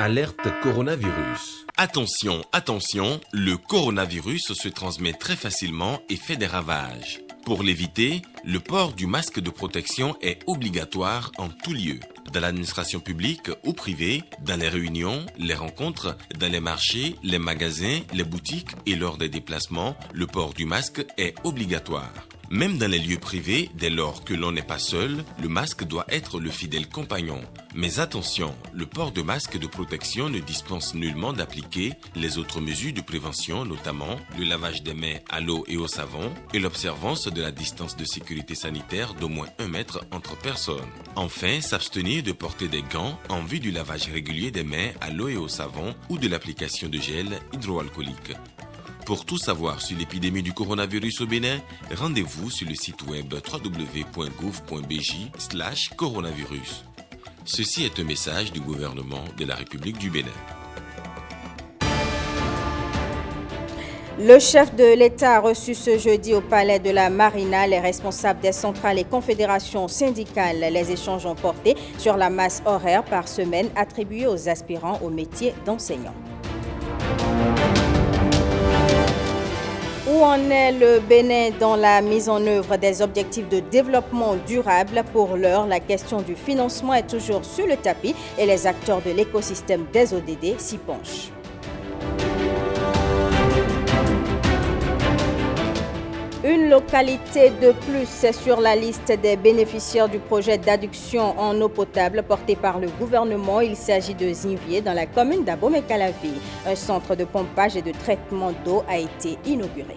Alerte coronavirus. Attention, attention, le coronavirus se transmet très facilement et fait des ravages. Pour l'éviter, le port du masque de protection est obligatoire en tout lieu. Dans l'administration publique ou privée, dans les réunions, les rencontres, dans les marchés, les magasins, les boutiques et lors des déplacements, le port du masque est obligatoire. Même dans les lieux privés, dès lors que l'on n'est pas seul, le masque doit être le fidèle compagnon. Mais attention, le port de masque de protection ne dispense nullement d'appliquer les autres mesures de prévention, notamment le lavage des mains à l'eau et au savon et l'observance de la distance de sécurité sanitaire d'au moins 1 mètre entre personnes. Enfin, s'abstenir de porter des gants en vue du lavage régulier des mains à l'eau et au savon ou de l'application de gel hydroalcoolique. Pour tout savoir sur l'épidémie du coronavirus au Bénin, rendez-vous sur le site web www.gouv.bj/coronavirus. Ceci est un message du gouvernement de la République du Bénin. Le chef de l'État a reçu ce jeudi au Palais de la Marina les responsables des centrales et confédérations syndicales. Les échanges ont porté sur la masse horaire par semaine attribuée aux aspirants au métier d'enseignant. Où en est le Bénin dans la mise en œuvre des objectifs de développement durable? Pour l'heure, la question du financement est toujours sur le tapis et les acteurs de l'écosystème des ODD s'y penchent. Une localité de plus est sur la liste des bénéficiaires du projet d'adduction en eau potable porté par le gouvernement. Il s'agit de Zinvier dans la commune d'Abomey-Calavi. Un centre de pompage et de traitement d'eau a été inauguré.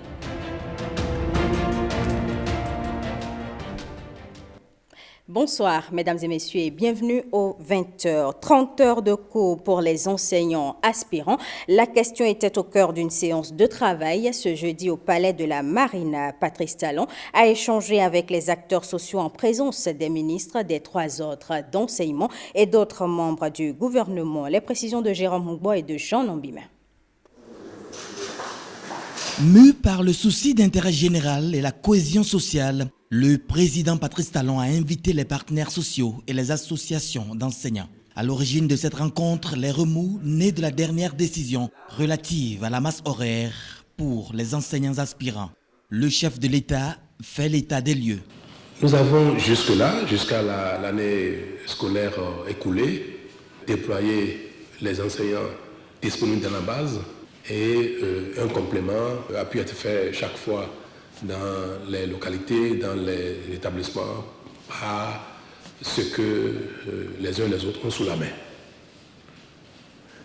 Bonsoir, mesdames et messieurs, et bienvenue aux 20h. 30 heures de cours pour les enseignants aspirants. La question était au cœur d'une séance de travail ce jeudi au Palais de la Marina. Patrice Talon a échangé avec les acteurs sociaux en présence des ministres des 3 ordres d'enseignement et d'autres membres du gouvernement. Les précisions de Jérôme Mungbo et de Jean Nambima. Mu par le souci d'intérêt général et la cohésion sociale, le président Patrice Talon a invité les partenaires sociaux et les associations d'enseignants. À l'origine de cette rencontre, les remous nés de la dernière décision relative à la masse horaire pour les enseignants aspirants. Le chef de l'État fait l'état des lieux. Nous avons jusque-là, jusqu'à l'année scolaire écoulée, déployé les enseignants disponibles dans la base et un complément a pu être fait chaque fois dans les localités, dans les établissements, à ce que les uns et les autres ont sous la main.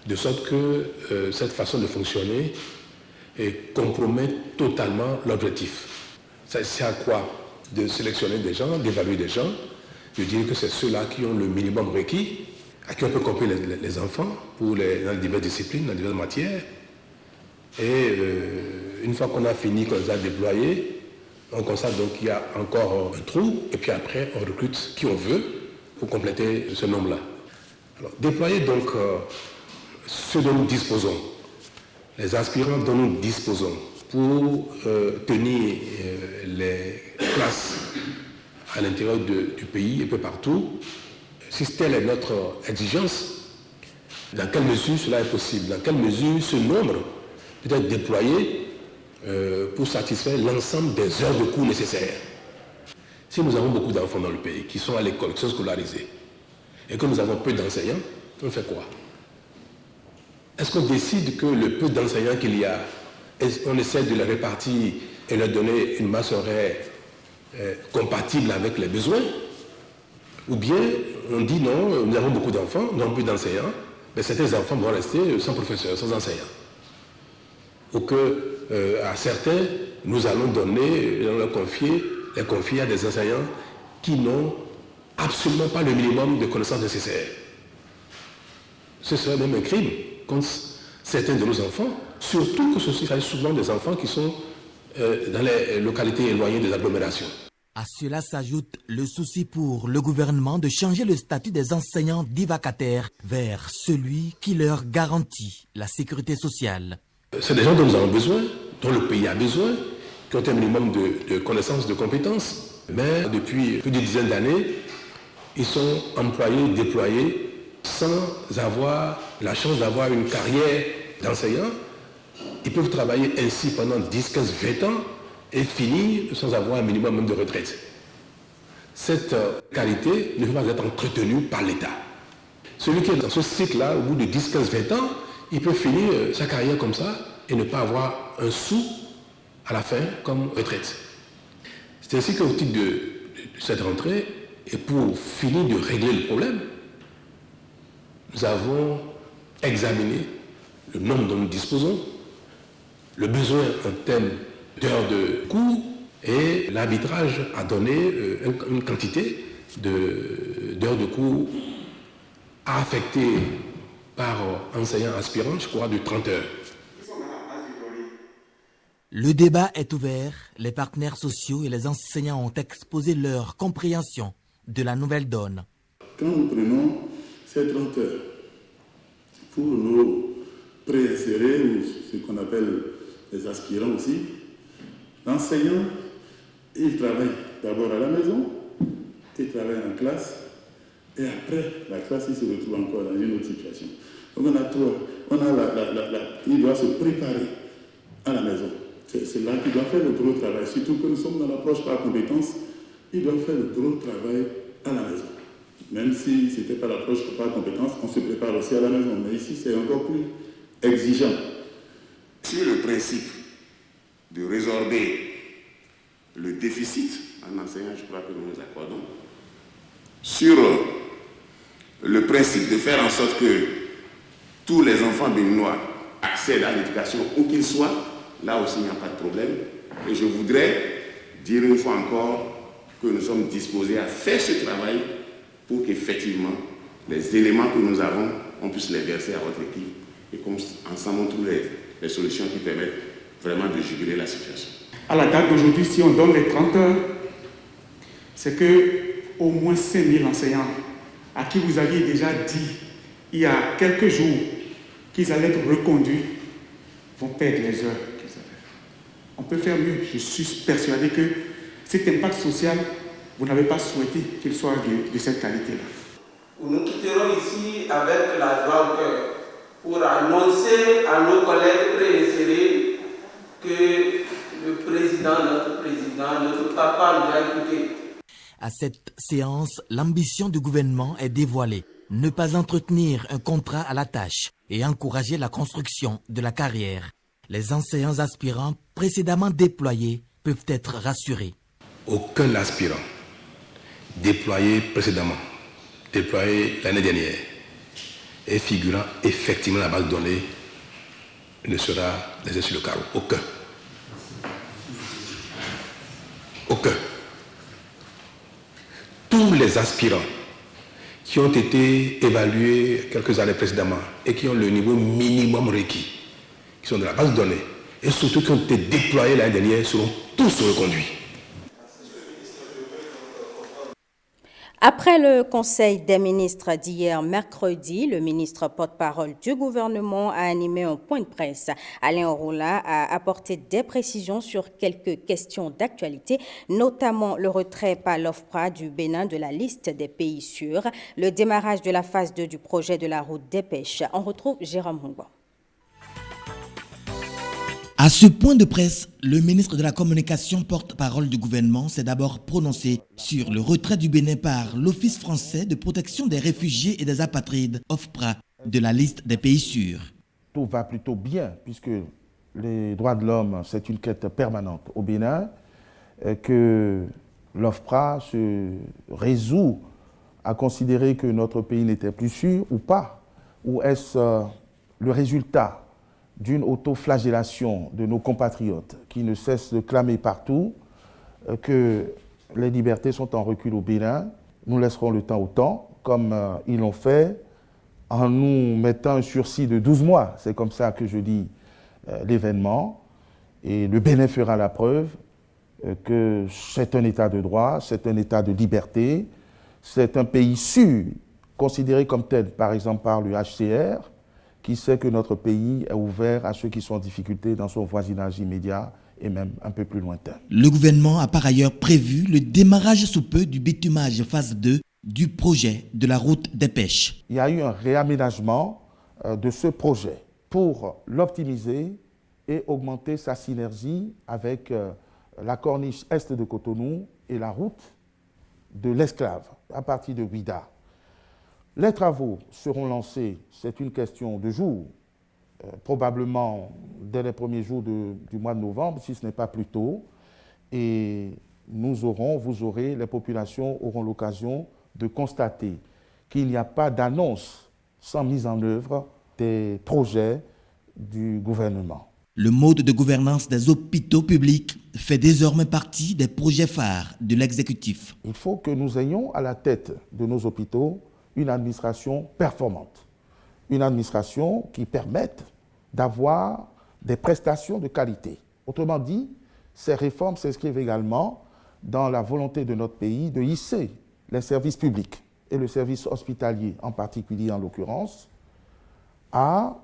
De sorte que cette façon de fonctionner compromet totalement l'objectif. C'est à quoi? De sélectionner des gens, d'évaluer des gens, de dire que c'est ceux-là qui ont le minimum requis, à qui on peut compter les enfants dans les diverses disciplines, dans les diverses matières. Et une fois qu'on a fini, qu'on les a déployés, on constate donc qu'il y a encore un trou, et puis après on recrute qui on veut pour compléter ce nombre-là. Alors, déployer donc ce dont nous disposons, les aspirants dont nous disposons pour tenir les classes à l'intérieur du pays et peu partout, si telle est notre exigence, dans quelle mesure cela est possible, dans quelle mesure ce nombre peut être déployé pour satisfaire l'ensemble des heures de cours nécessaires. Si nous avons beaucoup d'enfants dans le pays qui sont à l'école, qui sont scolarisés, et que nous avons peu d'enseignants, on fait quoi? Est-ce qu'on décide que le peu d'enseignants qu'il y a, on essaie de les répartir et leur donner une masse horaire compatible avec les besoins? Ou bien on dit non, nous avons beaucoup d'enfants, nous avons peu d'enseignants, mais certains enfants vont rester sans professeur, sans enseignant. Ou que à certains, nous allons donner, les confier à des enseignants qui n'ont absolument pas le minimum de connaissances nécessaires. Ce serait même un crime contre certains de nos enfants, surtout que ceci fait souvent des enfants qui sont dans les localités éloignées des agglomérations. À cela s'ajoute le souci pour le gouvernement de changer le statut des enseignants dits vacataires vers celui qui leur garantit la sécurité sociale. C'est des gens dont nous avons besoin, dont le pays a besoin, qui ont un minimum de connaissances, de compétences. Mais depuis plus d'une dizaine d'années, ils sont employés, déployés sans avoir la chance d'avoir une carrière d'enseignant. Ils peuvent travailler ainsi pendant 10, 15, 20 ans et finir sans avoir un minimum même de retraite. Cette qualité ne peut pas être entretenue par l'État. Celui qui est dans ce cycle-là, au bout de 10, 15, 20 ans, il peut finir sa carrière comme ça et ne pas avoir un sou à la fin comme retraite. C'est ainsi qu'au titre de cette rentrée, et pour finir de régler le problème, nous avons examiné le nombre dont nous disposons, le besoin en termes d'heures de cours et l'arbitrage a donné une quantité d'heures de cours à affecter par enseignant aspirant, je crois, de 30 heures. Le débat est ouvert. Les partenaires sociaux et les enseignants ont exposé leur compréhension de la nouvelle donne. Quand nous prenons ces 30 heures pour nous préinsérer, ou ce qu'on appelle les aspirants aussi, l'enseignant, il travaille d'abord à la maison, il travaille en classe, et après la classe, il se retrouve encore dans une autre situation. Donc il doit se préparer à la maison. C'est là qu'il doit faire le gros travail, surtout que nous sommes dans l'approche par compétence, il doit faire le gros travail à la maison. Même si ce n'était pas l'approche par compétence, on se prépare aussi à la maison. Mais ici, c'est encore plus exigeant. Sur le principe de résorber le déficit en enseignant, je crois que nous nous accordons. Sur le principe de faire en sorte que tous les enfants béninois accèdent à l'éducation où qu'ils soient, là aussi il n'y a pas de problème. Et je voudrais dire une fois encore que nous sommes disposés à faire ce travail pour qu'effectivement les éléments que nous avons, on puisse les verser à votre équipe et qu'ensemble on trouve les solutions qui permettent vraiment de juguler la situation. À la date d'aujourd'hui, si on donne les 30 heures, c'est que au moins 5000 enseignants à qui vous aviez déjà dit il y a quelques jours qu'ils allaient être reconduits vont perdre les heures qu'ils avaient. On peut faire mieux. Je suis persuadé que cet impact social, vous n'avez pas souhaité qu'il soit de cette qualité-là. Nous quitterons ici avec la joie au cœur pour annoncer à nos collègues préinsérés que notre président, notre papa nous a écoutés. À cette séance, l'ambition du gouvernement est dévoilée. Ne pas entretenir un contrat à la tâche et encourager la construction de la carrière. Les enseignants aspirants précédemment déployés peuvent être rassurés. Aucun aspirant déployé précédemment, déployé l'année dernière et figurant effectivement la base de données ne sera laissé sur le carreau. Aucun. Aucun. Tous les aspirants qui ont été évalués quelques années précédemment et qui ont le niveau minimum requis, qui sont de la base de données, et surtout qui ont été déployés l'année dernière, seront tous reconduits. Après le Conseil des ministres d'hier mercredi, le ministre porte-parole du gouvernement a animé un point de presse. Alain Orula a apporté des précisions sur quelques questions d'actualité, notamment le retrait par l'OFPRA du Bénin de la liste des pays sûrs, le démarrage de la phase 2 du projet de la route des pêches. On retrouve Jérôme Hongwa. À ce point de presse, le ministre de la Communication porte-parole du gouvernement s'est d'abord prononcé sur le retrait du Bénin par l'Office français de protection des réfugiés et des apatrides, OFPRA, de la liste des pays sûrs. Tout va plutôt bien, puisque les droits de l'homme, c'est une quête permanente au Bénin, que l'OFPRA se résout à considérer que notre pays n'était plus sûr ou pas, ou est-ce le résultat d'une autoflagellation de nos compatriotes qui ne cessent de clamer partout que les libertés sont en recul au Bénin. Nous laisserons le temps au temps, comme ils l'ont fait, en nous mettant un sursis de 12 mois. C'est comme ça que je dis l'événement. Et le Bénin fera la preuve que c'est un état de droit, c'est un état de liberté, c'est un pays sûr, considéré comme tel, par exemple par le HCR, qui sait que notre pays est ouvert à ceux qui sont en difficulté dans son voisinage immédiat et même un peu plus lointain. Le gouvernement a par ailleurs prévu le démarrage sous peu du bitumage phase 2 du projet de la route des pêches. Il y a eu un réaménagement de ce projet pour l'optimiser et augmenter sa synergie avec la corniche est de Cotonou et la route de l'Esclave à partir de Ouida. Les travaux seront lancés, c'est une question de jours, probablement dès les premiers jours du mois de novembre, si ce n'est pas plus tôt. Et les populations auront l'occasion de constater qu'il n'y a pas d'annonce sans mise en œuvre des projets du gouvernement. Le mode de gouvernance des hôpitaux publics fait désormais partie des projets phares de l'exécutif. Il faut que nous ayons à la tête de nos hôpitaux une administration performante, une administration qui permette d'avoir des prestations de qualité. Autrement dit, ces réformes s'inscrivent également dans la volonté de notre pays de hisser les services publics et le service hospitalier en particulier en l'occurrence à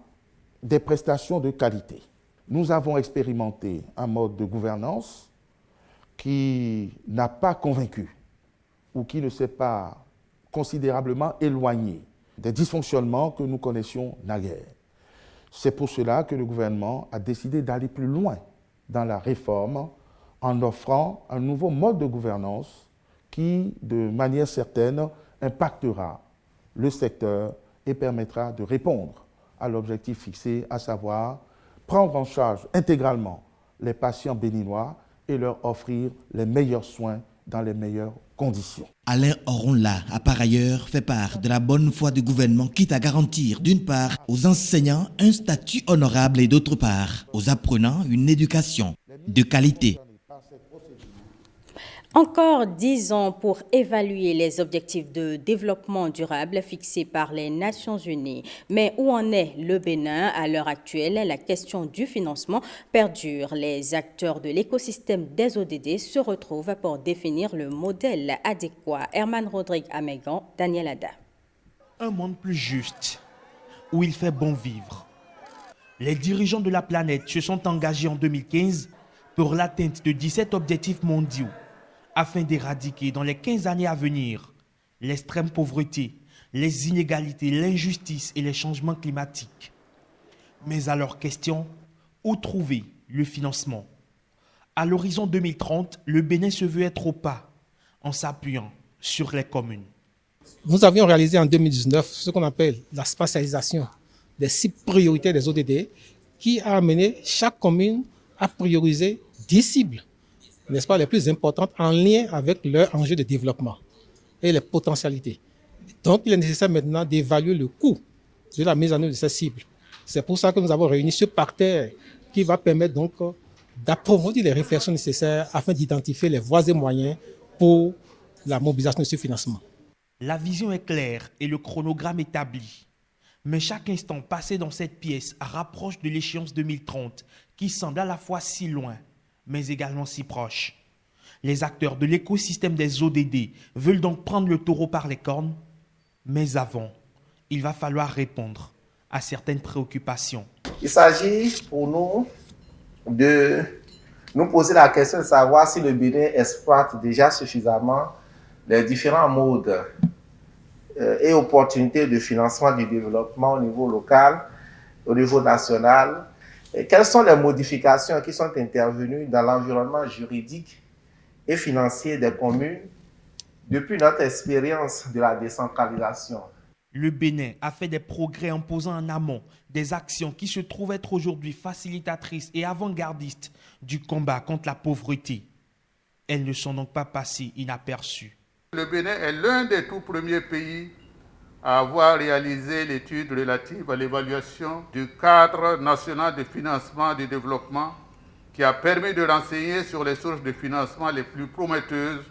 des prestations de qualité. Nous avons expérimenté un mode de gouvernance qui n'a pas convaincu ou qui ne s'est pas considérablement éloigné des dysfonctionnements que nous connaissions naguère. C'est pour cela que le gouvernement a décidé d'aller plus loin dans la réforme en offrant un nouveau mode de gouvernance qui, de manière certaine, impactera le secteur et permettra de répondre à l'objectif fixé, à savoir prendre en charge intégralement les patients béninois et leur offrir les meilleurs soins dans les meilleures conditions. Alain Oronla a par ailleurs fait part de la bonne foi du gouvernement, quitte à garantir d'une part aux enseignants un statut honorable et d'autre part aux apprenants une éducation de qualité. Encore 10 ans pour évaluer les objectifs de développement durable fixés par les Nations Unies. Mais où en est le Bénin à l'heure actuelle? La question du financement perdure. Les acteurs de l'écosystème des ODD se retrouvent pour définir le modèle adéquat. Herman Rodrigue Amégan, Daniel Ada. Un monde plus juste, où il fait bon vivre. Les dirigeants de la planète se sont engagés en 2015 pour l'atteinte de 17 objectifs mondiaux, afin d'éradiquer dans les 15 années à venir l'extrême pauvreté, les inégalités, l'injustice et les changements climatiques. Mais à leur question, où trouver le financement? À l'horizon 2030, le Bénin se veut être au pas en s'appuyant sur les communes. Nous avions réalisé en 2019 ce qu'on appelle la spatialisation des 6 priorités des ODD qui a amené chaque commune à prioriser 10 cibles, n'est-ce pas, les plus importantes en lien avec leur enjeu de développement et les potentialités. Donc, il est nécessaire maintenant d'évaluer le coût de la mise en œuvre de ces cibles. C'est pour ça que nous avons réuni ce parterre qui va permettre donc d'approfondir les réflexions nécessaires afin d'identifier les voies et moyens pour la mobilisation de ce financement. La vision est claire et le chronogramme établi. Mais chaque instant passé dans cette pièce rapproche de l'échéance 2030 qui semble à la fois si loin, mais également si proche. Les acteurs de l'écosystème des ODD veulent donc prendre le taureau par les cornes, mais avant, il va falloir répondre à certaines préoccupations. Il s'agit pour nous de nous poser la question de savoir si le Bénin exploite déjà suffisamment les différents modes et opportunités de financement du développement au niveau local, au niveau national. Et quelles sont les modifications qui sont intervenues dans l'environnement juridique et financier des communes depuis notre expérience de la décentralisation? Le Bénin a fait des progrès en posant en amont des actions qui se trouvent être aujourd'hui facilitatrices et avant-gardistes du combat contre la pauvreté. Elles ne sont donc pas passées inaperçues. Le Bénin est l'un des tout premiers pays à avoir réalisé l'étude relative à l'évaluation du cadre national de financement du développement qui a permis de renseigner sur les sources de financement les plus prometteuses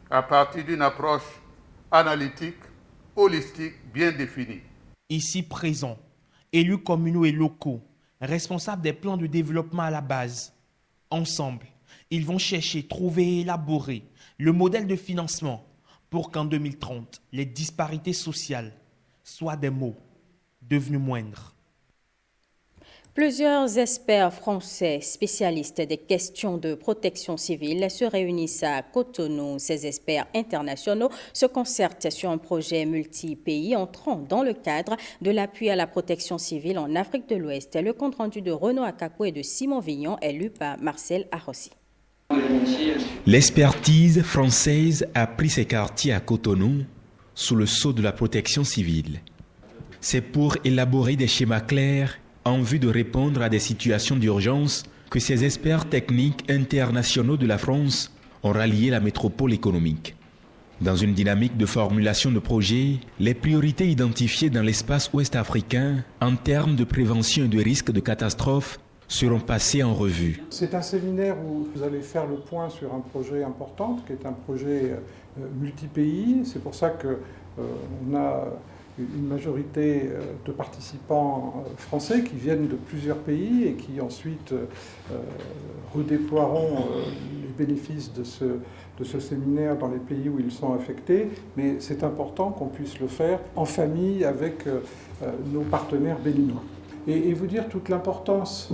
à partir d'une approche analytique, holistique, bien définie. Ici présents, élus communaux et locaux, responsables des plans de développement à la base. Ensemble, ils vont chercher, trouver et élaborer le modèle de financement pour qu'en 2030, les disparités sociales soient des mots devenus moindres. Plusieurs experts français spécialistes des questions de protection civile se réunissent à Cotonou. Ces experts internationaux se concertent sur un projet multi-pays entrant dans le cadre de l'appui à la protection civile en Afrique de l'Ouest. Le compte-rendu de Renaud Akapo et de Simon Vignon est lu par Marcel Arossi. L'expertise française a pris ses quartiers à Cotonou sous le sceau de la protection civile. C'est pour élaborer des schémas clairs en vue de répondre à des situations d'urgence que ces experts techniques internationaux de la France ont rallié la métropole économique. Dans une dynamique de formulation de projets, les priorités identifiées dans l'espace ouest africain en termes de prévention et de risque de catastrophe seront passées en revue. C'est un séminaire où vous allez faire le point sur un projet important, qui est un projet multi-pays. C'est pour ça qu'on a une majorité de participants français qui viennent de plusieurs pays et qui ensuite redéploieront les bénéfices de ce séminaire dans les pays où ils sont affectés. Mais c'est important qu'on puisse le faire en famille avec nos partenaires béninois. Et vous dire toute l'importance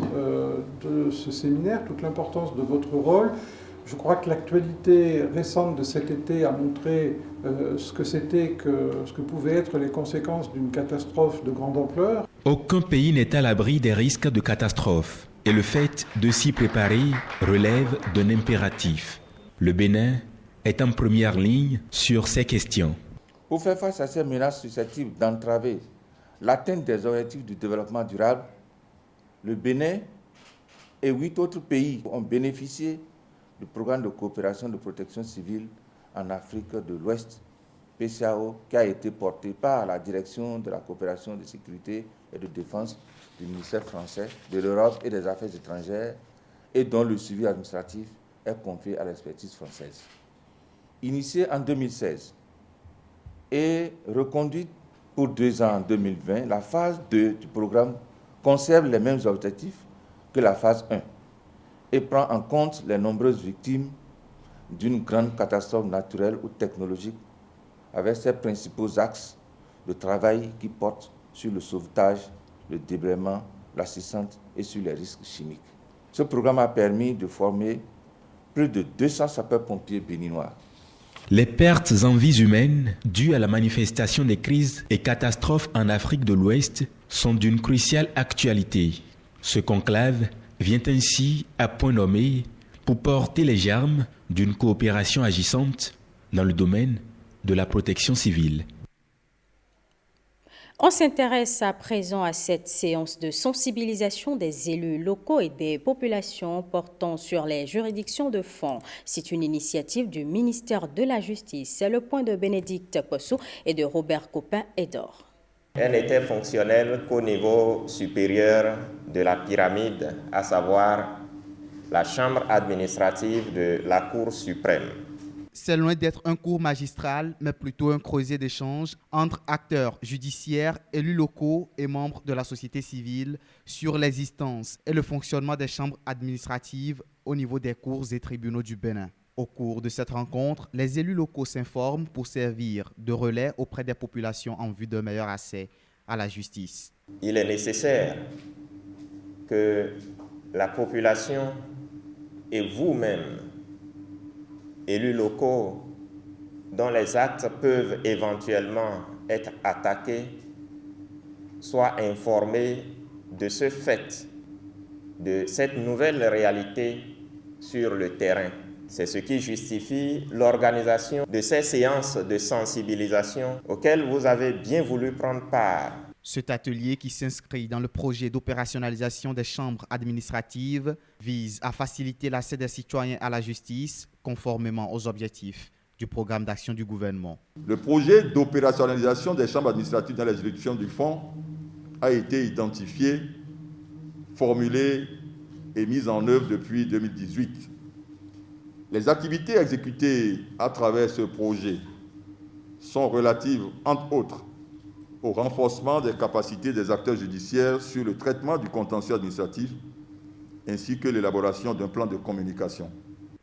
de ce séminaire, toute l'importance de votre rôle. Je crois que l'actualité récente de cet été a montré ce que pouvaient être les conséquences d'une catastrophe de grande ampleur. Aucun pays n'est à l'abri des risques de catastrophe et le fait de s'y préparer relève d'un impératif. Le Bénin est en première ligne sur ces questions. Pour faire face à ces menaces susceptibles d'entraver l'atteinte des objectifs du développement durable, le Bénin et 8 autres pays ont bénéficié du programme de coopération de protection civile en Afrique de l'Ouest, PCAO, qui a été porté par la Direction de la coopération de sécurité et de défense du ministère français de l'Europe et des Affaires étrangères et dont le suivi administratif est confié à l'expertise française. Initiée en 2016 et reconduite pour 2 ans en 2020, la phase 2 du programme conserve les mêmes objectifs que la phase 1 et prend en compte les nombreuses victimes d'une grande catastrophe naturelle ou technologique avec ses principaux axes de travail qui portent sur le sauvetage, le débrayement, l'assistance et sur les risques chimiques. Ce programme a permis de former plus de 200 sapeurs-pompiers béninois. Les pertes en vies humaines dues à la manifestation des crises et catastrophes en Afrique de l'Ouest sont d'une cruciale actualité. Ce conclave vient ainsi à point nommé pour porter les germes d'une coopération agissante dans le domaine de la protection civile. On s'intéresse à présent à cette séance de sensibilisation des élus locaux et des populations portant sur les juridictions de fond. C'est une initiative du ministère de la Justice. C'est le point de Bénédicte Possou et de Robert Copin-Edor. Elle n'était fonctionnelle qu'au niveau supérieur de la pyramide, à savoir la chambre administrative de la Cour suprême. C'est loin d'être un cours magistral, mais plutôt un creuset d'échanges entre acteurs judiciaires, élus locaux et membres de la société civile sur l'existence et le fonctionnement des chambres administratives au niveau des cours et tribunaux du Bénin. Au cours de cette rencontre, les élus locaux s'informent pour servir de relais auprès des populations en vue d'un meilleur accès à la justice. Il est nécessaire que la population et vous-même, élus locaux, dont les actes peuvent éventuellement être attaqués, soient informés de ce fait, de cette nouvelle réalité sur le terrain. C'est ce qui justifie l'organisation de ces séances de sensibilisation auxquelles vous avez bien voulu prendre part. Cet atelier, qui s'inscrit dans le projet d'opérationnalisation des chambres administratives, vise à faciliter l'accès des citoyens à la justice conformément aux objectifs du programme d'action du gouvernement. Le projet d'opérationnalisation des chambres administratives dans les juridictions du fonds a été identifié, formulé et mis en œuvre depuis 2018. Les activités exécutées à travers ce projet sont relatives, entre autres, au renforcement des capacités des acteurs judiciaires sur le traitement du contentieux administratif, ainsi que l'élaboration d'un plan de communication.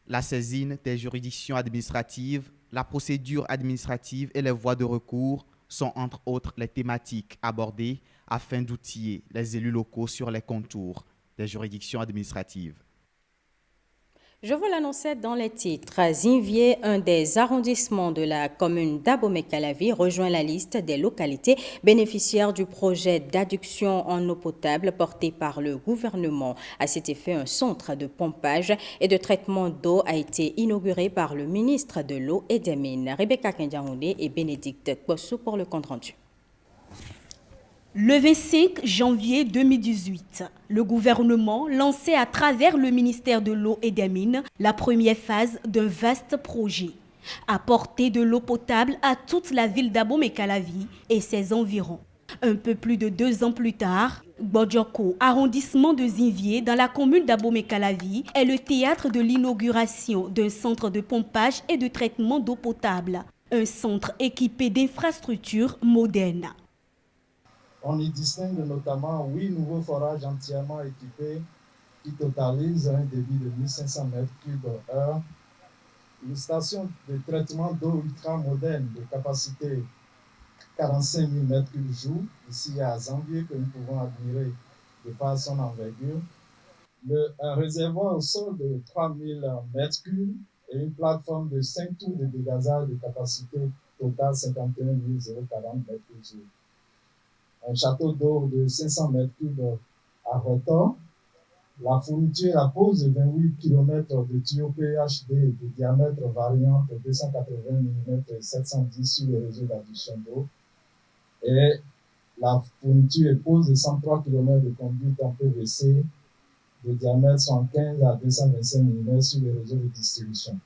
La saisine des juridictions administratives, la procédure administrative et les voies de recours sont entre autres les thématiques abordées afin d'outiller les élus locaux sur les contours des juridictions administratives. Je vous l'annonçais dans les titres. Zinvié, un des arrondissements de la commune d'Abomey-Calavi, rejoint la liste des localités bénéficiaires du projet d'adduction en eau potable porté par le gouvernement. À cet effet, un centre de pompage et de traitement d'eau a été inauguré par le ministre de l'Eau et des Mines, Rebecca Kendiaoundé et Bénédicte Kbossou pour le compte-rendu. Le 25 janvier 2018, le gouvernement lançait à travers le ministère de l'Eau et des Mines la première phase d'un vaste projet. Apporter de l'eau potable à toute la ville d'Abomey-Calavi et ses environs. Un peu plus de 2 ans plus tard, Gbodjoko, arrondissement de Zinvié, dans la commune d'Abomey-Calavi, est le théâtre de l'inauguration d'un centre de pompage et de traitement d'eau potable. Un centre équipé d'infrastructures modernes. On y distingue notamment 8 nouveaux forages entièrement équipés qui totalisent un débit de 1500 m3/h, une station de traitement d'eau ultra moderne de capacité 45 000 m3 jour, ici à Zinvié, que nous pouvons admirer de par son envergure, un réservoir au sol de 3000 m3 et une plateforme de 5 tours de dégazage de capacité totale 51 040 m3 jour. Un château d'eau de 500 m3 à Rotor, la fourniture et la pose de 28 km de tuyaux PHD de diamètre variant de 280 mm et 710 sur le réseau d'adduction d'eau, et la fourniture et pose de 103 km de conduite en PVC de diamètre 115 à 225 mm sur le réseau de distribution.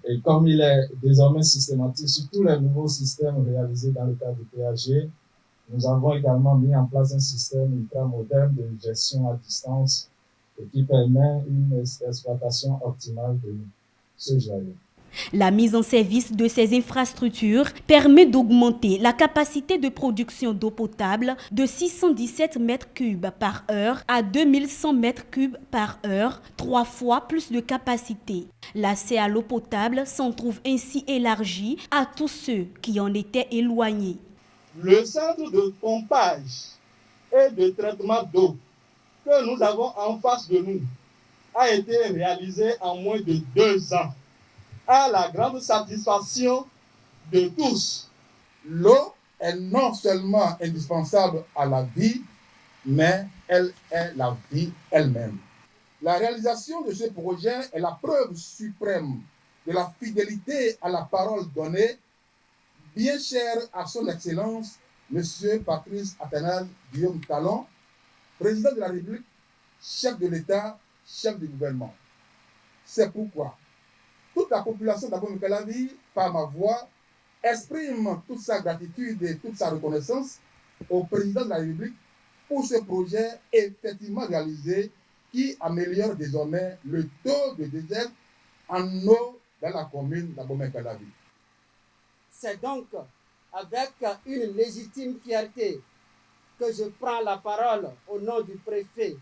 Et comme il est désormais systématique sur tous les nouveaux systèmes réalisés dans le cadre du PHG, nous avons également mis en place un système ultra moderne de gestion à distance et qui permet une exploitation optimale de ce joyau. La mise en service de ces infrastructures permet d'augmenter la capacité de production d'eau potable de 617 m3 par heure à 2100 m3 par heure, 3 fois plus de capacité. L'accès à l'eau potable s'en trouve ainsi élargi à tous ceux qui en étaient éloignés. Le centre de pompage et de traitement d'eau que nous avons en face de nous a été réalisé en moins de 2 ans, à la grande satisfaction de tous. L'eau est non seulement indispensable à la vie, mais elle est la vie elle-même. La réalisation de ce projet est la preuve suprême de la fidélité à la parole donnée, bien cher à son Excellence, M. Patrice Athanase Guillaume Talon, président de la République, chef de l'État, chef du gouvernement. C'est pourquoi toute la population d'Abomey-Calavi, par ma voix, exprime toute sa gratitude et toute sa reconnaissance au président de la République pour ce projet effectivement réalisé qui améliore désormais le taux de désert en eau dans la commune d'Abomey-Calavi. C'est donc avec une légitime fierté que je prends la parole au nom du préfet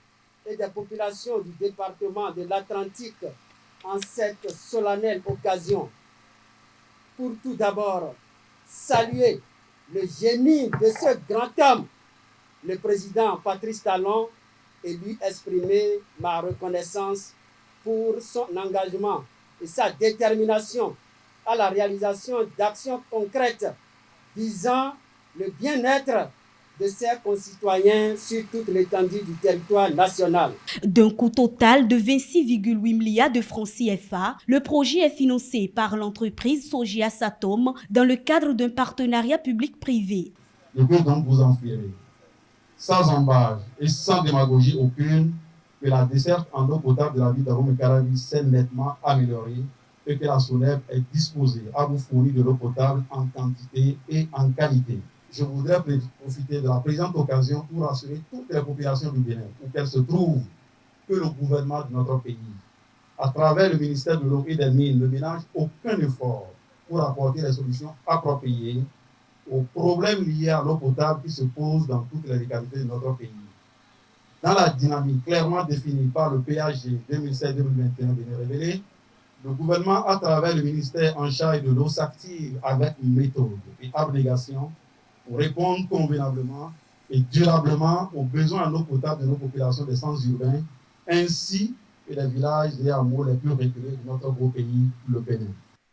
et des populations du département de l'Atlantique en cette solennelle occasion pour tout d'abord saluer le génie de ce grand homme, le président Patrice Talon, et lui exprimer ma reconnaissance pour son engagement et sa détermination à la réalisation d'actions concrètes visant le bien-être de ses concitoyens sur toute l'étendue du territoire national. D'un coût total de 26,8 milliards de francs CFA, le projet est financé par l'entreprise Sogea Satom dans le cadre d'un partenariat public-privé. Je peux donc vous affirmer, sans embâche et sans démagogie aucune, que la desserte en eau potable de la ville d'Abomey-Calavi s'est nettement améliorée et que la SONEB est disposée à vous fournir de l'eau potable en quantité et en qualité. Je voudrais profiter de la présente occasion pour rassurer toutes les populations du Bénin, où qu'elles se trouvent, que le gouvernement de notre pays, à travers le ministère de l'Eau et des Mines, ne ménage aucun effort pour apporter les solutions appropriées aux problèmes liés à l'eau potable qui se posent dans toutes les localités de notre pays. Dans la dynamique clairement définie par le PHG 2016-2021 Bénin révélé, le gouvernement, à travers le ministère en charge de l'eau, s'active avec méthode et abnégation pour répondre convenablement et durablement aux besoins en eau potable de nos populations des centres urbains, ainsi que les villages et hameaux les plus reculés de notre beau pays, le Bénin.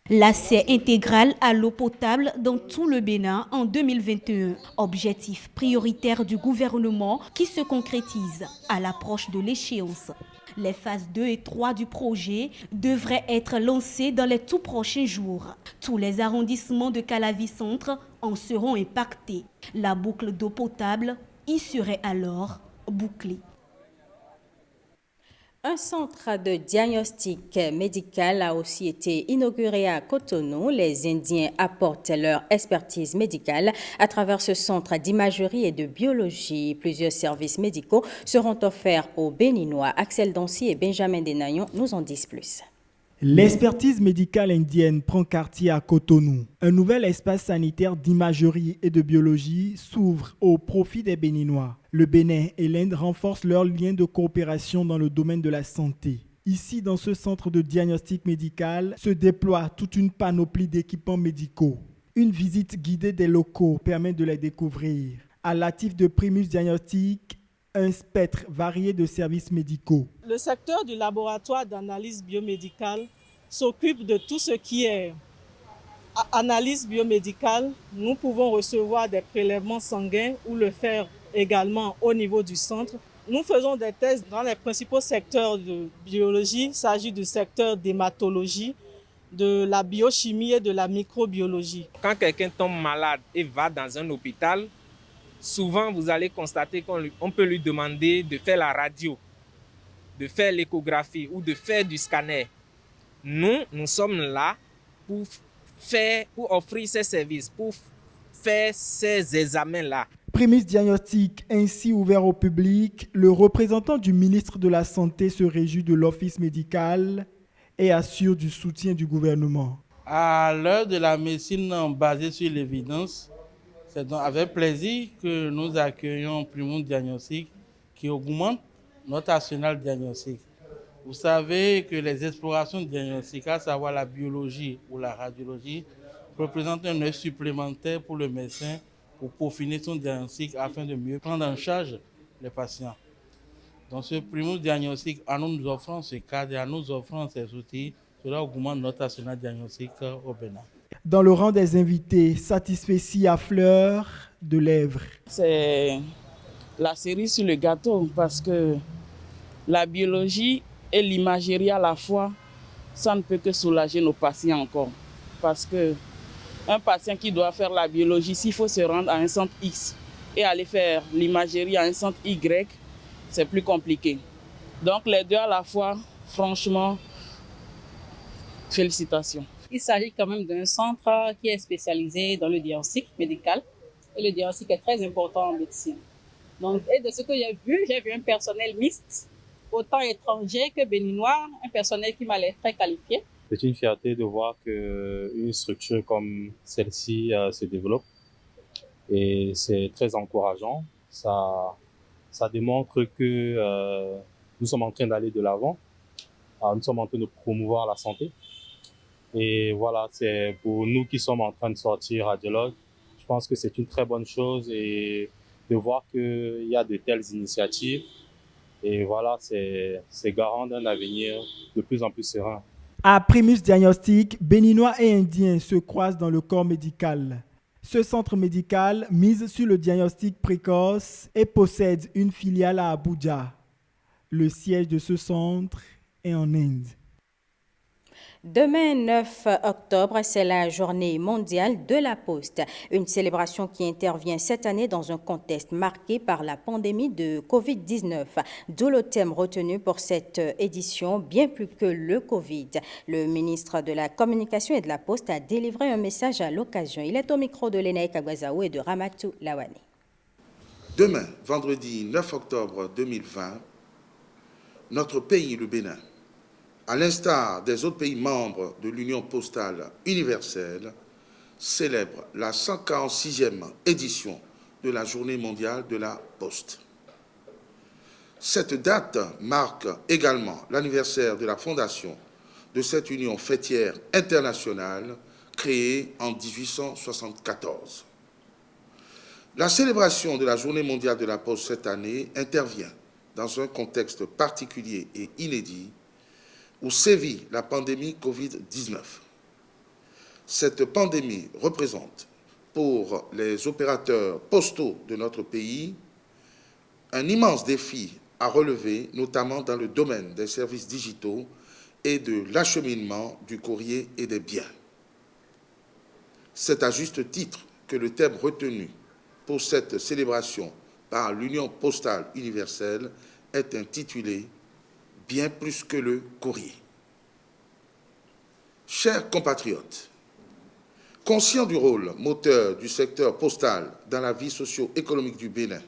L'accès intégral à l'eau potable dans tout le Bénin en 2021. Objectif prioritaire du gouvernement qui se concrétise à l'approche de l'échéance. Les phases 2 et 3 du projet devraient être lancées dans les tout prochains jours. Tous les arrondissements de Calavi-Centre en seront impactés. La boucle d'eau potable y serait alors bouclée. Un centre de diagnostic médical a aussi été inauguré à Cotonou. Les Indiens apportent leur expertise médicale à travers ce centre d'imagerie et de biologie. Plusieurs services médicaux seront offerts aux Béninois. Axel Dancy et Benjamin Denayon nous en disent plus. L'expertise médicale indienne prend quartier à Cotonou. Un nouvel espace sanitaire d'imagerie et de biologie s'ouvre au profit des Béninois. Le Bénin et l'Inde renforcent leurs liens de coopération dans le domaine de la santé. Ici, dans ce centre de diagnostic médical, se déploie toute une panoplie d'équipements médicaux. Une visite guidée des locaux permet de les découvrir. À l'actif de Primus Diagnostic, un spectre varié de services médicaux. Le secteur du laboratoire d'analyse biomédicale s'occupe de tout ce qui est analyse biomédicale. Nous pouvons recevoir des prélèvements sanguins ou le faire également au niveau du centre. Nous faisons des tests dans les principaux secteurs de biologie. Il s'agit du secteur d'hématologie, de la biochimie et de la microbiologie. Quand quelqu'un tombe malade et va dans un hôpital, souvent vous allez constater qu'on peut lui demander de faire la radio, de faire l'échographie ou de faire du scanner. Nous sommes là pour offrir ces services, pour faire ces examens-là. Primus Diagnostic ainsi ouvert au public, le représentant du ministre de la Santé se réjouit de l'office médical et assure du soutien du gouvernement. À l'heure de la médecine basée sur l'évidence, c'est donc avec plaisir que nous accueillons Primus Diagnostic qui augmente notre arsenal diagnostique. Vous savez que les explorations diagnostiques, à savoir la biologie ou la radiologie, représentent un œil supplémentaire pour le médecin pour peaufiner son diagnostic afin de mieux prendre en charge les patients. Donc ce Primus Diagnostic, en nous offrant ce cadre et en nous offrant ces outils, cela augmente notre arsenal diagnostique au Bénin. Dans le rang des invités, satisfait à fleur de lèvres. C'est la cerise sur le gâteau parce que la biologie et l'imagerie à la fois, ça ne peut que soulager nos patients encore. Parce que un patient qui doit faire la biologie, s'il faut se rendre à un centre X et aller faire l'imagerie à un centre Y, c'est plus compliqué. Donc les deux à la fois, franchement, félicitations. Il s'agit quand même d'un centre qui est spécialisé dans le diagnostic médical. Et le diagnostic est très important en médecine. Donc, et de ce que j'ai vu un personnel mixte, autant étranger que béninois, un personnel qui m'a l'air très qualifié. C'est une fierté de voir qu'une structure comme celle-ci se développe et c'est très encourageant. Ça démontre que nous sommes en train d'aller de l'avant, nous sommes en train de promouvoir la santé. Et voilà, c'est pour nous qui sommes en train de sortir radiologue, je pense que c'est une très bonne chose et de voir qu'il y a de telles initiatives. Et voilà, c'est garant d'un avenir de plus en plus serein. À Primus Diagnostic, Béninois et Indiens se croisent dans le corps médical. Ce centre médical mise sur le diagnostic précoce et possède une filiale à Abuja. Le siège de ce centre est en Inde. Demain, 9 octobre, c'est la journée mondiale de la Poste, une célébration qui intervient cette année dans un contexte marqué par la pandémie de Covid-19. D'où le thème retenu pour cette édition, bien plus que le Covid. Le ministre de la Communication et de la Poste a délivré un message à l'occasion. Il est au micro de Lénaï Kagwazaou et de Ramatou Lawani. Demain, vendredi 9 octobre 2020, notre pays, le Bénin, à l'instar des autres pays membres de l'Union postale universelle, célèbre la 146e édition de la Journée mondiale de la Poste. Cette date marque également l'anniversaire de la fondation de cette union fêtière internationale créée en 1874. La célébration de la Journée mondiale de la Poste cette année intervient dans un contexte particulier et inédit où sévit la pandémie Covid-19. Cette pandémie représente pour les opérateurs postaux de notre pays un immense défi à relever, notamment dans le domaine des services digitaux et de l'acheminement du courrier et des biens. C'est à juste titre que le thème retenu pour cette célébration par l'Union postale universelle est intitulé « Bien plus que le courrier ». Chers compatriotes, conscients du rôle moteur du secteur postal dans la vie socio-économique du Bénin,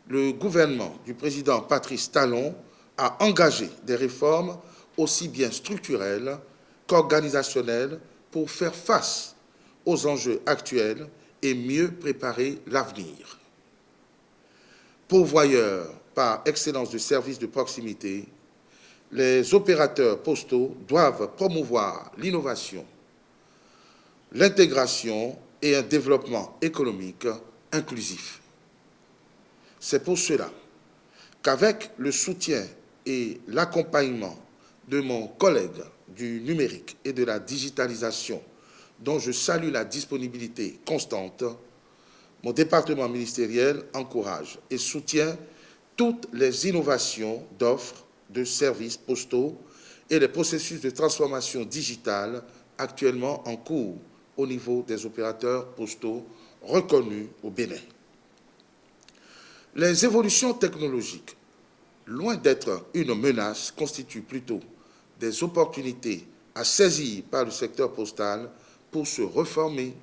le gouvernement du président Patrice Talon a engagé des réformes aussi bien structurelles qu'organisationnelles pour faire face aux enjeux actuels et mieux préparer l'avenir. Pourvoyeurs par excellence de services de proximité, les opérateurs postaux doivent promouvoir l'innovation, l'intégration et un développement économique inclusif. C'est pour cela qu'avec le soutien et l'accompagnement de mon collègue du numérique et de la digitalisation, dont je salue la disponibilité constante, mon département ministériel encourage et soutient toutes les innovations d'offres de services postaux et les processus de transformation digitale actuellement en cours au niveau des opérateurs postaux reconnus au Bénin. Les évolutions technologiques, loin d'être une menace, constituent plutôt des opportunités à saisir par le secteur postal pour se reformer,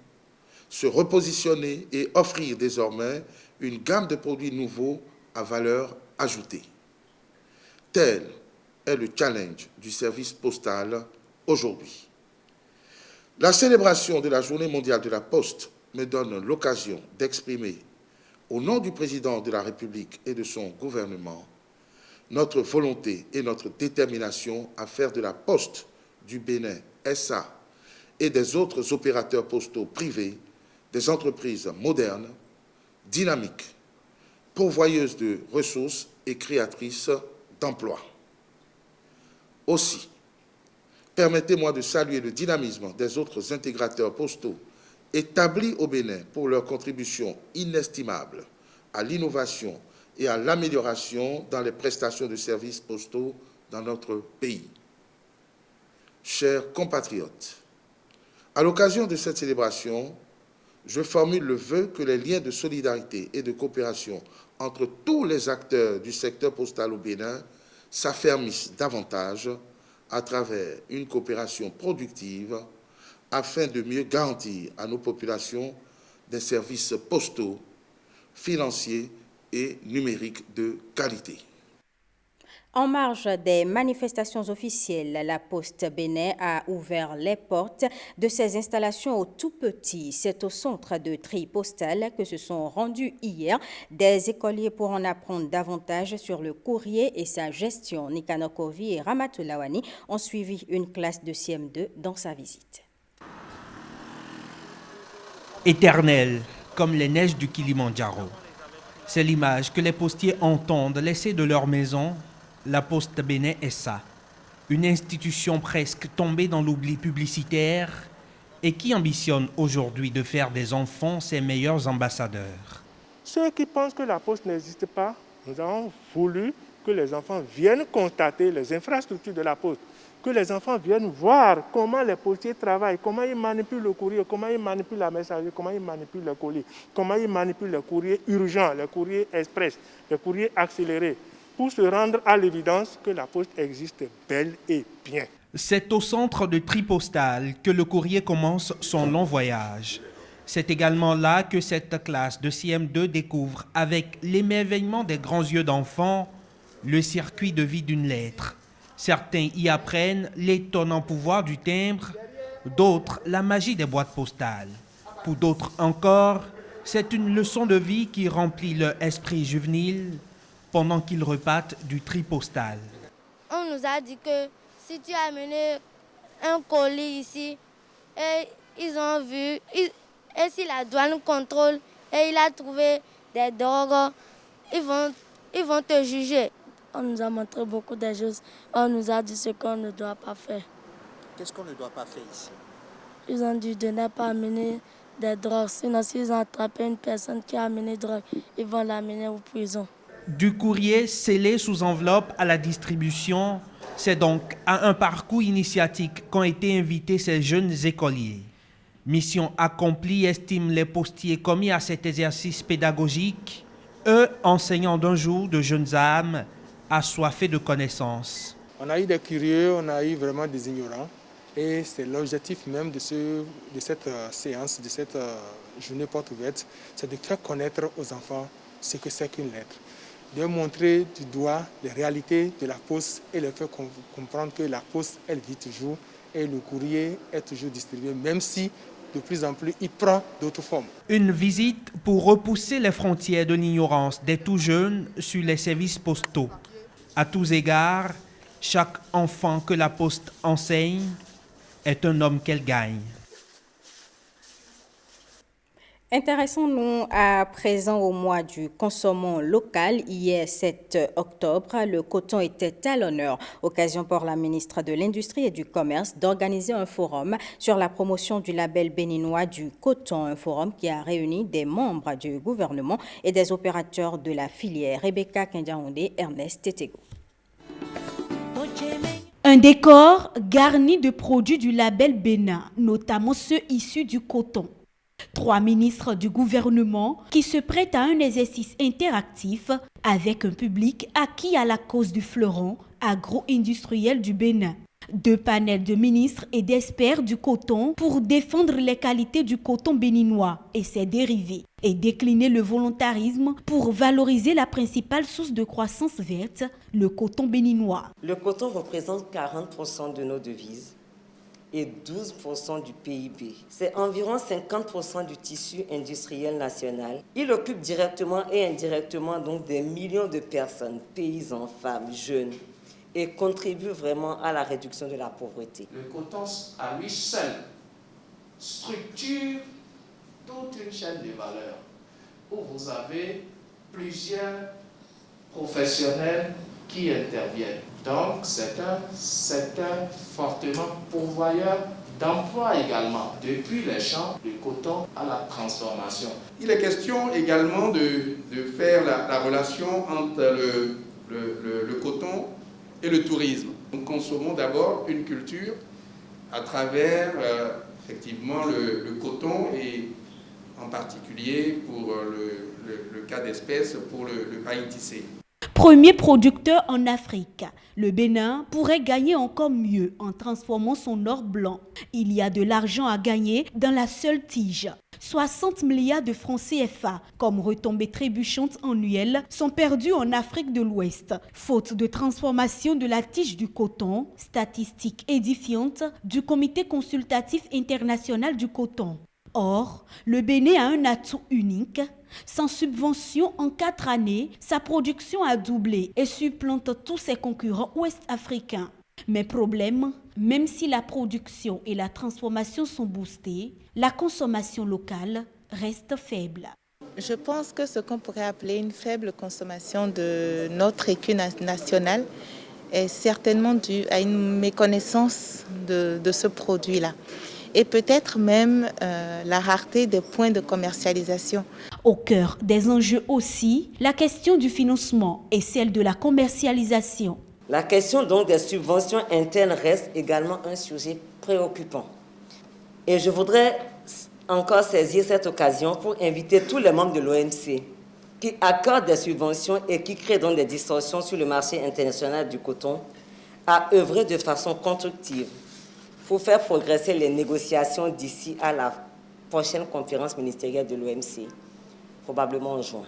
se repositionner et offrir désormais une gamme de produits nouveaux à valeur ajoutée. Tel est le challenge du service postal aujourd'hui. La célébration de la Journée mondiale de la Poste me donne l'occasion d'exprimer, au nom du président de la République et de son gouvernement, notre volonté et notre détermination à faire de la Poste du Bénin SA et des autres opérateurs postaux privés des entreprises modernes, dynamiques, pourvoyeuses de ressources et créatrices d'emplois. Aussi, permettez-moi de saluer le dynamisme des autres intégrateurs postaux établis au Bénin pour leur contribution inestimable à l'innovation et à l'amélioration dans les prestations de services postaux dans notre pays. Chers compatriotes, à l'occasion de cette célébration, je formule le vœu que les liens de solidarité et de coopération entre tous les acteurs du secteur postal au Bénin s'affermissent davantage à travers une coopération productive afin de mieux garantir à nos populations des services postaux, financiers et numériques de qualité. En marge des manifestations officielles, la Poste Bénin a ouvert les portes de ses installations aux tout-petits. C'est au centre de tri postal que se sont rendus hier des écoliers pour en apprendre davantage sur le courrier et sa gestion. Nicanor Kovi et Ramatou Lawani ont suivi une classe de CM2 dans sa visite. Éternel, comme les neiges du Kilimandjaro. C'est l'image que les postiers entendent laisser de leur maison. La Poste Bénin SA, une institution presque tombée dans l'oubli publicitaire et qui ambitionne aujourd'hui de faire des enfants ses meilleurs ambassadeurs. Ceux qui pensent que la Poste n'existe pas, nous avons voulu que les enfants viennent constater les infrastructures de la Poste, que les enfants viennent voir comment les postiers travaillent, comment ils manipulent le courrier, comment ils manipulent la messagerie, comment ils manipulent le colis, comment ils manipulent le courrier urgent, le courrier express, le courrier accéléré, pour se rendre à l'évidence que la Poste existe bel et bien. C'est au centre de tri postal que le courrier commence son long voyage. C'est également là que cette classe de CM2 découvre, avec l'émerveillement des grands yeux d'enfants, le circuit de vie d'une lettre. Certains y apprennent l'étonnant pouvoir du timbre, d'autres la magie des boîtes postales. Pour d'autres encore, c'est une leçon de vie qui remplit leur esprit juvénile pendant qu'ils repartent du tri postal. On nous a dit que si tu as amené un colis ici, et ils ont vu, et si la douane contrôle, et il a trouvé des drogues, ils vont te juger. On nous a montré beaucoup de choses. On nous a dit ce qu'on ne doit pas faire. Qu'est-ce qu'on ne doit pas faire ici? Ils ont dit de ne pas amener des drogues. Sinon, s'ils ont attrapé une personne qui a amené des drogues, ils vont l'amener en prison. Du courrier scellé sous enveloppe à la distribution, c'est donc à un parcours initiatique qu'ont été invités ces jeunes écoliers. Mission accomplie, estiment les postiers commis à cet exercice pédagogique, eux enseignants d'un jour de jeunes âmes assoiffés de connaissances. On a eu des curieux, on a eu vraiment des ignorants. Et c'est l'objectif même de cette séance, de cette journée porte ouverte, c'est de faire connaître aux enfants ce que c'est qu'une lettre. De montrer du doigt les réalités de la poste et leur faire comprendre que la poste, elle vit toujours et le courrier est toujours distribué, même si de plus en plus il prend d'autres formes. Une visite pour repousser les frontières de l'ignorance des tout jeunes sur les services postaux. À tous égards, chaque enfant que la poste enseigne est un homme qu'elle gagne. Intéressons-nous à présent au mois du consommant local. Hier, 7 octobre, le coton était à l'honneur. Occasion pour la ministre de l'Industrie et du Commerce d'organiser un forum sur la promotion du label béninois du coton. Un forum qui a réuni des membres du gouvernement et des opérateurs de la filière. Rebecca Kendiaoundé, Ernest Tetego. Un décor garni de produits du label Bénin, notamment ceux issus du coton. 3 ministres du gouvernement qui se prêtent à un exercice interactif avec un public acquis à la cause du fleuron agro-industriel du Bénin. 2 panels de ministres et d'experts du coton pour défendre les qualités du coton béninois et ses dérivés et décliner le volontarisme pour valoriser la principale source de croissance verte, le coton béninois. Le coton représente 40% de nos devises et 12% du PIB. C'est environ 50% du tissu industriel national. Il occupe directement et indirectement donc des millions de personnes, paysans, femmes, jeunes, et contribue vraiment à la réduction de la pauvreté. Le coton à lui seul structure toute une chaîne de valeur où vous avez plusieurs professionnels qui interviennent. Donc c'est un secteur fortement pourvoyeur d'emploi également, depuis les champs de coton à la transformation. Il est question également de faire la relation entre le coton et le tourisme. Nous consommons d'abord une culture à travers effectivement le coton et en particulier pour le cas d'espèce pour le paille tissé. Premier producteur en Afrique, le Bénin pourrait gagner encore mieux en transformant son or blanc. Il y a de l'argent à gagner dans la seule tige. 60 milliards de francs CFA, comme retombées trébuchantes annuelles, sont perdus en Afrique de l'Ouest, faute de transformation de la tige du coton, statistique édifiante du Comité consultatif international du coton. Or, le Bénin a un atout unique. Sans subvention, en 4 années, sa production a doublé et supplante tous ses concurrents ouest-africains. Mais problème, même si la production et la transformation sont boostées, la consommation locale reste faible. Je pense que ce qu'on pourrait appeler une faible consommation de notre écu national est certainement dû à une méconnaissance de ce produit-là. Et peut-être même la rareté des points de commercialisation. Au cœur des enjeux aussi, la question du financement et celle de la commercialisation. La question donc des subventions internes reste également un sujet préoccupant. Et je voudrais encore saisir cette occasion pour inviter tous les membres de l'OMC qui accordent des subventions et qui créent donc des distorsions sur le marché international du coton à œuvrer de façon constructive pour faire progresser les négociations d'ici à la prochaine conférence ministérielle de l'OMC, probablement en juin.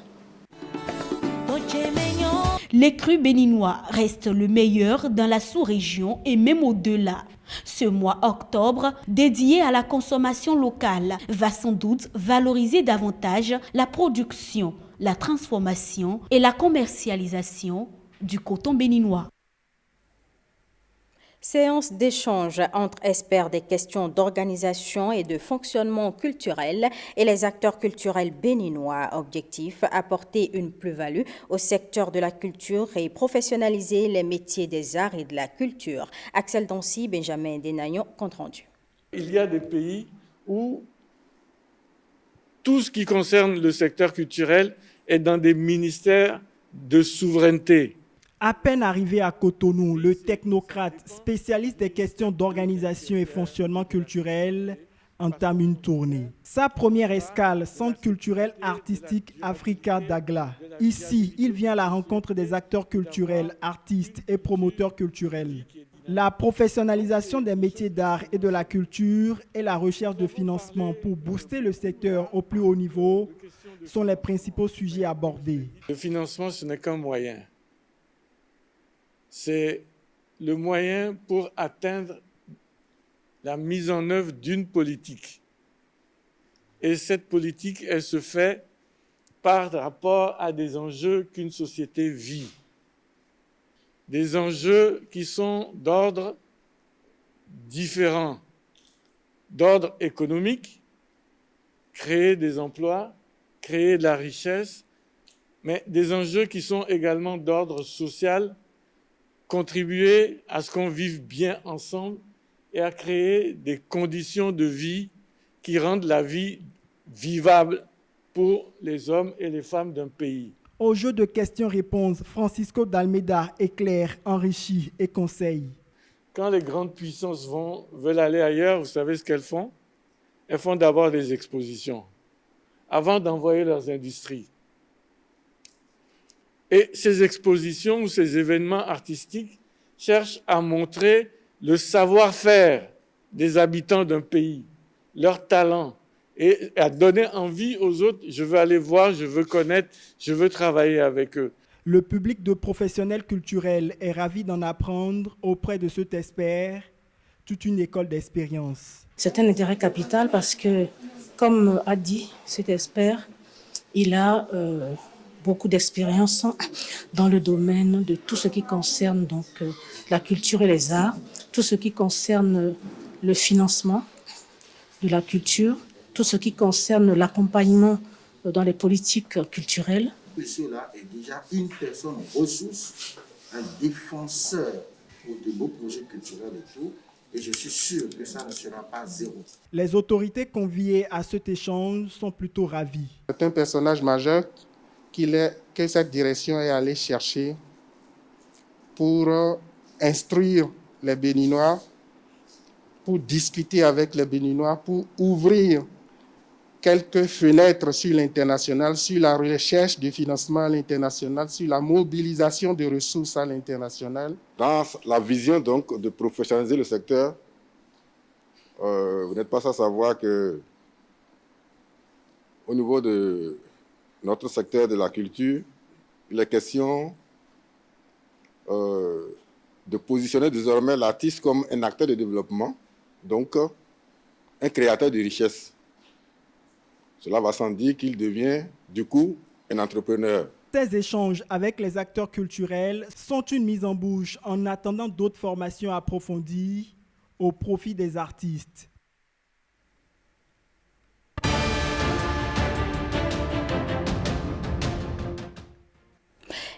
L'écru béninois reste le meilleur dans la sous-région et même au-delà. Ce mois octobre, dédié à la consommation locale, va sans doute valoriser davantage la production, la transformation et la commercialisation du coton béninois. Séance d'échange entre experts des questions d'organisation et de fonctionnement culturel et les acteurs culturels béninois. Objectif, apporter une plus-value au secteur de la culture et professionnaliser les métiers des arts et de la culture. Axel Dancy, Benjamin Denayon, compte rendu. Il y a des pays où tout ce qui concerne le secteur culturel est dans des ministères de souveraineté. À peine arrivé à Cotonou, le technocrate spécialiste des questions d'organisation et fonctionnement culturel entame une tournée. Sa première escale, Centre culturel artistique Africa Dagla. Ici, il vient à la rencontre des acteurs culturels, artistes et promoteurs culturels. La professionnalisation des métiers d'art et de la culture et la recherche de financement pour booster le secteur au plus haut niveau sont les principaux sujets abordés. Le financement, ce n'est qu'un moyen. C'est le moyen pour atteindre la mise en œuvre d'une politique. Et cette politique, elle se fait par rapport à des enjeux qu'une société vit. Des enjeux qui sont d'ordre différent, d'ordre économique, créer des emplois, créer de la richesse, mais des enjeux qui sont également d'ordre social, contribuer à ce qu'on vive bien ensemble et à créer des conditions de vie qui rendent la vie vivable pour les hommes et les femmes d'un pays. Au jeu de questions-réponses, Francisco d'Almeida éclaire, enrichit et conseille. Quand les grandes puissances veulent aller ailleurs, vous savez ce qu'elles font? Elles font d'abord des expositions avant d'envoyer leurs industries. Et ces expositions ou ces événements artistiques cherchent à montrer le savoir-faire des habitants d'un pays, leur talent, et à donner envie aux autres. Je veux aller voir, je veux connaître, je veux travailler avec eux. Le public de professionnels culturels est ravi d'en apprendre auprès de cet expert, toute une école d'expérience. C'est un intérêt capital parce que, comme a dit cet expert, il a beaucoup d'expérience dans le domaine de tout ce qui concerne donc, la culture et les arts, tout ce qui concerne le financement de la culture, tout ce qui concerne l'accompagnement dans les politiques culturelles. Cela est déjà une personne ressource, un défenseur pour de beaux projets culturels et tout, et je suis sûr que ça ne sera pas zéro. Les autorités conviées à cet échange sont plutôt ravies. C'est un personnage majeur que cette direction est allée chercher pour instruire les Béninois, pour discuter avec les Béninois, pour ouvrir quelques fenêtres sur l'international, sur la recherche de financement à l'international, sur la mobilisation de ressources à l'international. Dans la vision donc de professionnaliser le secteur, vous n'êtes pas sans savoir que au niveau de notre secteur de la culture, il est question de positionner désormais l'artiste comme un acteur de développement, donc un créateur de richesse. Cela va sans dire qu'il devient, du coup, un entrepreneur. Ces échanges avec les acteurs culturels sont une mise en bouche en attendant d'autres formations approfondies au profit des artistes.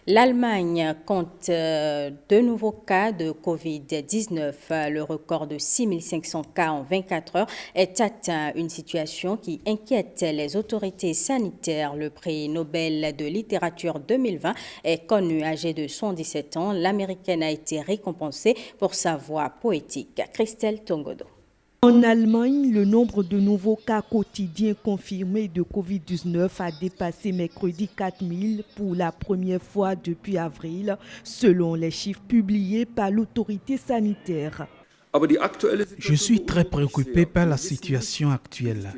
L'Allemagne compte de nouveaux cas de Covid-19. Le record de 6500 cas en 24 heures est atteint, une situation qui inquiète les autorités sanitaires. Le prix Nobel de littérature 2020 est connu. Âgée de 77 ans, l'Américaine a été récompensée pour sa voix poétique. Christelle Tongodo. En Allemagne, le nombre de nouveaux cas quotidiens confirmés de Covid-19 a dépassé mercredi 4000 pour la première fois depuis avril, selon les chiffres publiés par l'autorité sanitaire. Je suis très préoccupé par la situation actuelle.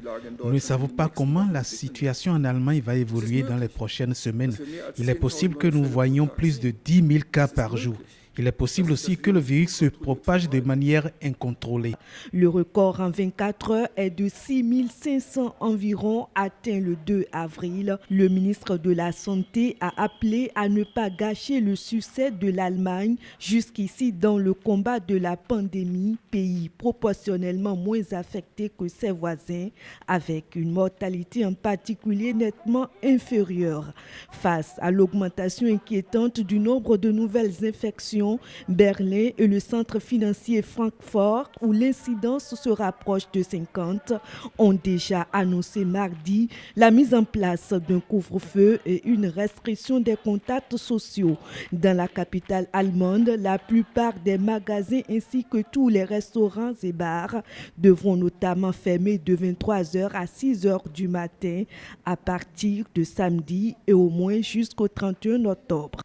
Nous ne savons pas comment la situation en Allemagne va évoluer dans les prochaines semaines. Il est possible que nous voyions plus de 10 000 cas par jour. Il est possible aussi que le virus se propage de manière incontrôlée. Le record en 24 heures est de 6500 environ atteint le 2 avril. Le ministre de la Santé a appelé à ne pas gâcher le succès de l'Allemagne jusqu'ici dans le combat de la pandémie, pays proportionnellement moins affecté que ses voisins, avec une mortalité en particulier nettement inférieure. Face à l'augmentation inquiétante du nombre de nouvelles infections, Berlin et le centre financier Francfort, où l'incidence se rapproche de 50, ont déjà annoncé mardi la mise en place d'un couvre-feu et une restriction des contacts sociaux. Dans la capitale allemande, la plupart des magasins ainsi que tous les restaurants et bars devront notamment fermer de 23h à 6h du matin à partir de samedi et au moins jusqu'au 31 octobre.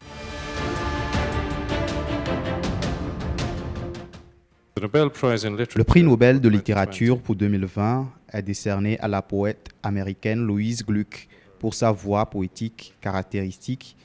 Le prix Nobel de littérature pour 2020 est décerné à la poète américaine Louise Gluck pour sa voix poétique caractéristique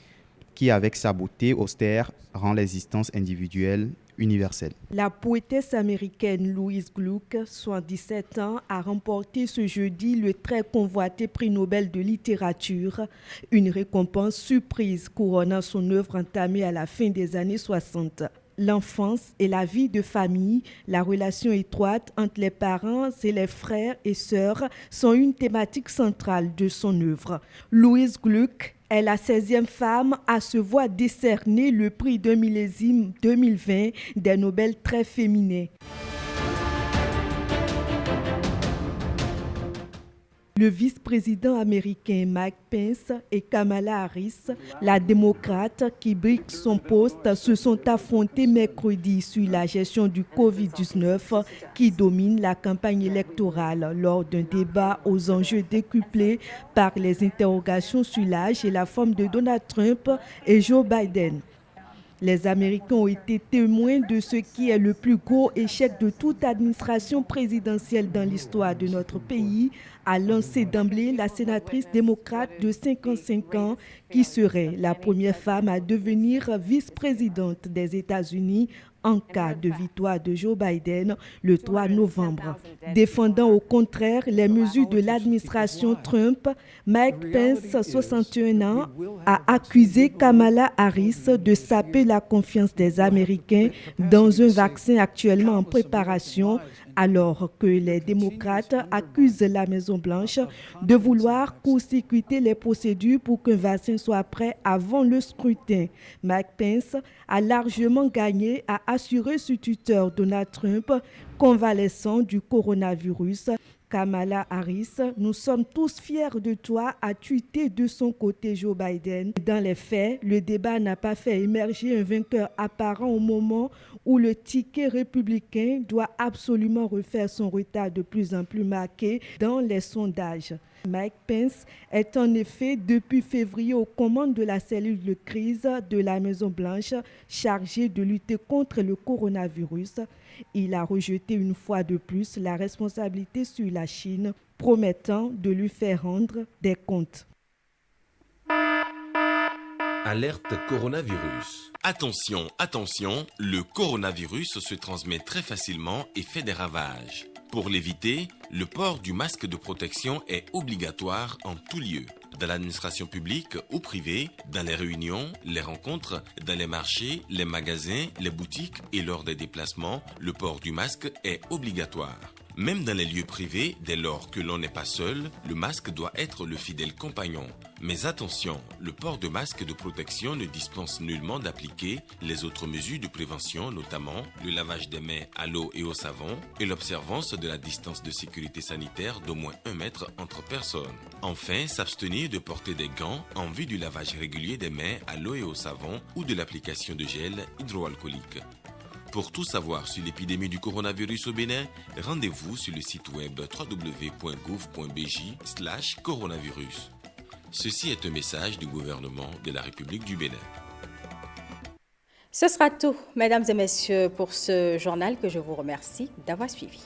qui, avec sa beauté austère, rend l'existence individuelle universelle. La poétesse américaine Louise Gluck, 77 ans, a remporté ce jeudi le très convoité prix Nobel de littérature, une récompense surprise couronnant son œuvre entamée à la fin des années 60. L'enfance et la vie de famille, la relation étroite entre les parents et les frères et sœurs sont une thématique centrale de son œuvre. Louise Gluck est la 16e femme à se voir décerner le prix d'un millésime 2020 des Nobel très féminins. Le vice-président américain Mike Pence et Kamala Harris, la démocrate qui brigue son poste, se sont affrontés mercredi sur la gestion du Covid-19 qui domine la campagne électorale lors d'un débat aux enjeux décuplés par les interrogations sur l'âge et la forme de Donald Trump et Joe Biden. Les Américains ont été témoins de ce qui est le plus gros échec de toute administration présidentielle dans l'histoire de notre pays, a lancé d'emblée la sénatrice démocrate de 55 ans qui serait la première femme à devenir vice-présidente des États-Unis en cas de victoire de Joe Biden le 3 novembre. Défendant au contraire les mesures de l'administration Trump, Mike Pence, 61 ans, a accusé Kamala Harris de saper la confiance des Américains dans un vaccin actuellement en préparation, alors que les démocrates accusent la Maison-Blanche de vouloir court-circuiter les procédures pour qu'un vaccin soit prêt avant le scrutin. Mike Pence a largement gagné, a assuré sur Twitter Donald Trump, convalescent du coronavirus. Kamala Harris, nous sommes tous fiers de toi, a tweeté de son côté Joe Biden. Dans les faits, le débat n'a pas fait émerger un vainqueur apparent au moment où le ticket républicain doit absolument refaire son retard de plus en plus marqué dans les sondages. Mike Pence est en effet depuis février aux commandes de la cellule de crise de la Maison-Blanche chargée de lutter contre le coronavirus. Il a rejeté une fois de plus la responsabilité sur la Chine, promettant de lui faire rendre des comptes. Alerte coronavirus. Attention, attention, le coronavirus se transmet très facilement et fait des ravages. Pour l'éviter, le port du masque de protection est obligatoire en tout lieu. Dans l'administration publique ou privée, dans les réunions, les rencontres, dans les marchés, les magasins, les boutiques et lors des déplacements, le port du masque est obligatoire. Même dans les lieux privés, dès lors que l'on n'est pas seul, le masque doit être le fidèle compagnon. Mais attention, le port de masque de protection ne dispense nullement d'appliquer les autres mesures de prévention, notamment le lavage des mains à l'eau et au savon et l'observance de la distance de sécurité sanitaire d'au moins 1 mètre entre personnes. Enfin, s'abstenir de porter des gants en vue du lavage régulier des mains à l'eau et au savon ou de l'application de gel hydroalcoolique. Pour tout savoir sur l'épidémie du coronavirus au Bénin, rendez-vous sur le site web www.gouv.bj/coronavirus. Ceci est un message du gouvernement de la République du Bénin. Ce sera tout, mesdames et messieurs, pour ce journal que je vous remercie d'avoir suivi.